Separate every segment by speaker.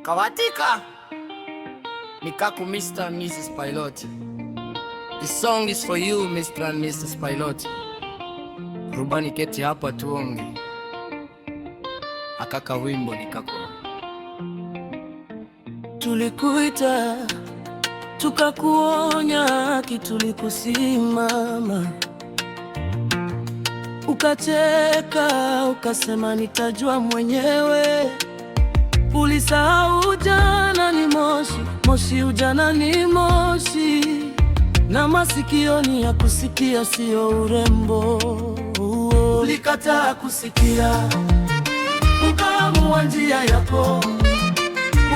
Speaker 1: Kawatika Nikaku Mr. and Mrs. Pilot. This song is for you Mr. and Mrs. Pilot. Rubani keti hapa tuonge. Akaka wimbo Nikaku.
Speaker 2: Tulikuita tukakuonya tulikusimama, ukacheka ukasema nitajua mwenyewe. Ulisahau jana ni moshi, moshi ujana ni moshi, na masikioni ya kusikia sio urembo. Ulikataa kusikia, ukaamua njia yako.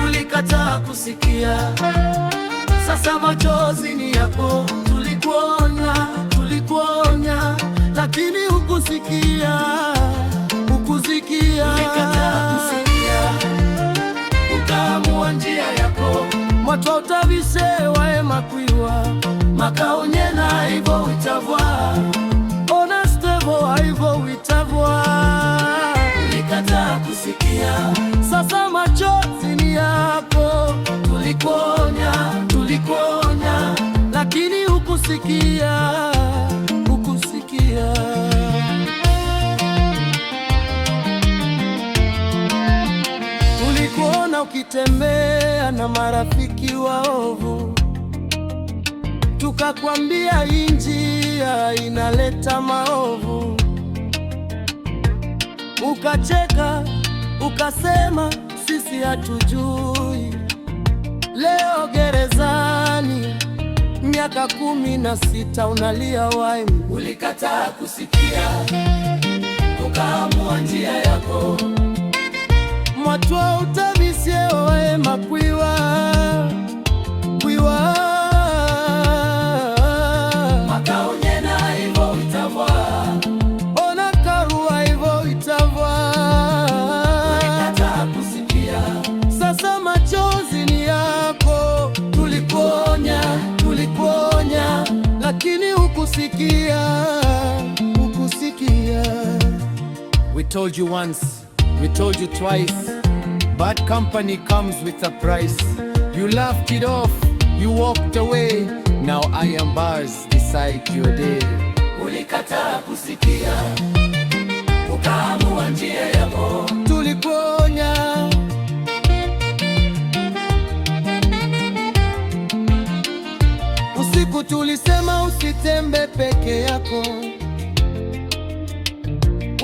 Speaker 2: Ulikataa kusikia, sasa machozi ni yako. Tulikuonya, lakini hukusikia. Ulikataa kusikia, ukaamua njia yako. Mwatwa utavishe wae makwiwa, makaonye na hivyo uitavwa. Honestevo hivyo uitavwa. Ulikataa kusikia, sasa machozi ni yako. Tulikuonya, lakini hukusikia. Tulikuona ukitembea na marafiki waovu, tukakwambia hii njia inaleta maovu. Ukacheka ukasema sisi hatujui. Leo gerezani miaka 16 unalia waimu. Ulikataa kusikia, ukaamua njia yako. Mwatwa utavisye wae makwiwa, makaonye na hivyo uitavwa. Ona karua hivyo uitavwa. Ulikataa kusikia, sasa machozi ni yako. Tulikuonya, lakini hukusikia.
Speaker 3: We told you once, we told you twice. Bad company comes with a price. You laughed it off, you walked away. Now I am bars, decide your day.
Speaker 2: Ulikataa kusikia, ukaamua njia yako. Tulikuonya, usiku tulisema usitembe peke yako.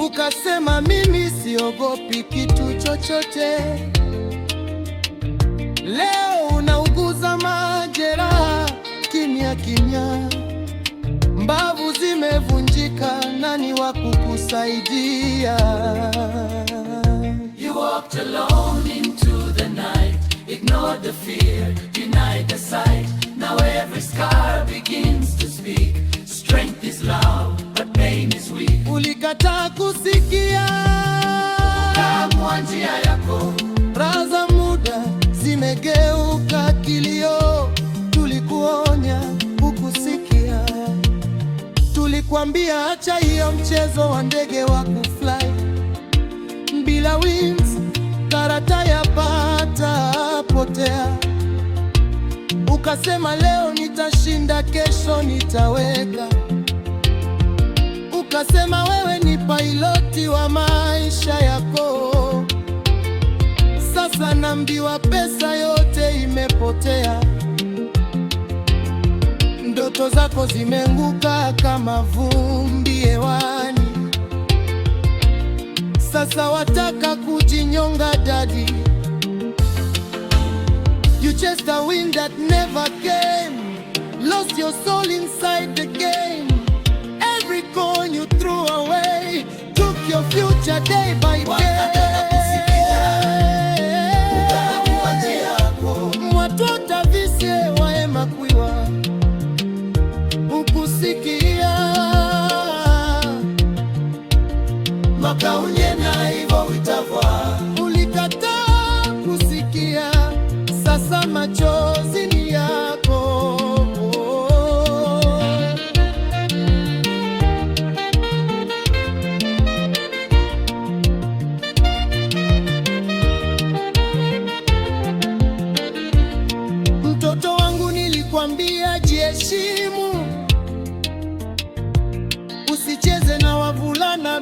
Speaker 2: Ukasema mimi siogopi kitu chochote. Leo unauguza majeraha kimya kimya, mbavu zimevunjika, nani wa kukusaidia? You walked alone into the night, ignored the fear, denied the sight. Now every scar begins to speak. Strength is loud, but pain is weak. Ulikataa kusikia, ukaamua njia yako. Raha za muda zimegeuka kilio. Tulikuonya, hukusikia. Tulikwambia acha hiyo mchezo wa ndege wa kufly bila wings, karata ya pata potea. Ukasema leo nitashinda, kesho nitaweka. Ukasema wewe ni piloti wa maisha yako. Sasa naambiwa pesa yote imepotea. Ndoto zako zimenguka kama vumbi hewani. Sasa wataka kujinyonga daddy. You chased a wind that never came, lost your soul inside the game. Every coin you threw away took your future day by day. Mwatwa utavisye wae makwiwa, hukusikia. Makaonye na hivyo uitavwa. Ulikataa kusikia, sasa machozi ni yako.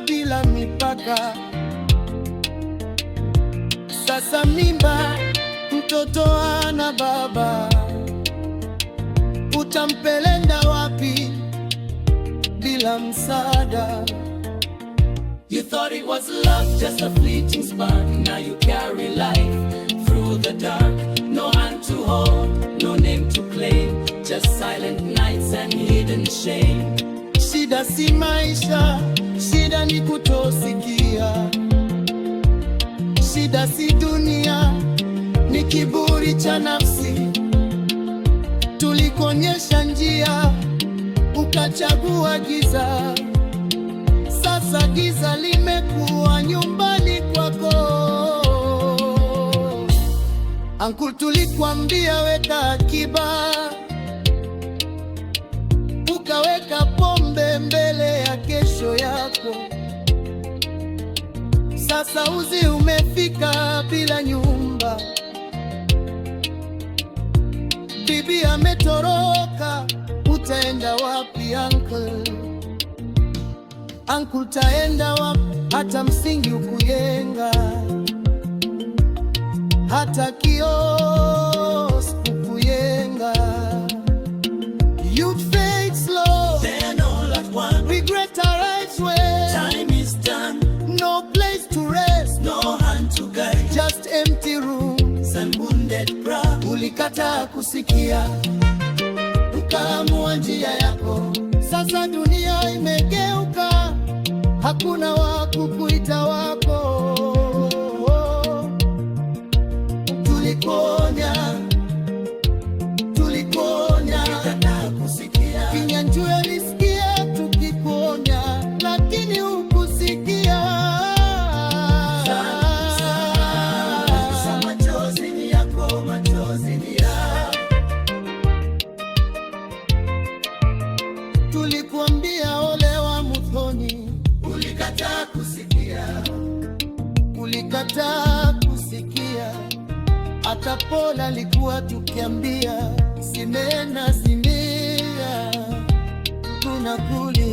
Speaker 4: bila mipaka. Sasa mimba, mtoto ana baba, utampeleka wapi bila msaada?
Speaker 2: You thought it was love, just a fleeting spark. Now you carry life through the dark. No hand to hold, no name to claim, just silent nights and hidden shame.
Speaker 4: Shida si maisha, shida ni kutosikia. Shida si dunia, ni kiburi cha nafsi. Tulikuonyesha njia, ukachagua giza. Sasa giza limekuwa nyumbani kwako. Uncle, tulikuambia weka akiba, ukaweka pombe mbele ya kesho yako. Sasa uzi umefika bila nyumba, bibi ametoroka, utaenda wapi uncle? Uncle, taenda wapi? Hata msingi ukuyenga, hata kiosk ukuyenga. Youth fade slow,
Speaker 2: Then all at once,
Speaker 4: regret arrives when
Speaker 2: time is done.
Speaker 4: no place to rest,
Speaker 2: No hand to guide,
Speaker 4: just empty rooms
Speaker 2: and wounded brow.
Speaker 4: Ulikataa kusikia, ukaamua njia yako. Sasa dunia imegeuka, hakuna wa kukuita wako. Tulikuonya,
Speaker 2: Ulikataa kusikia,
Speaker 4: Kinyanjui alisikia tukikuonya, lakini hukusikia.
Speaker 2: Sasa machozi ni yako, machozi ni yako.
Speaker 4: Tulikuambia ole wa Muthoni,
Speaker 2: Ulikataa kusikia,
Speaker 4: ulikataa kusikia. Hata Pola alikuwa tukiambia, simena simia, tunakulia.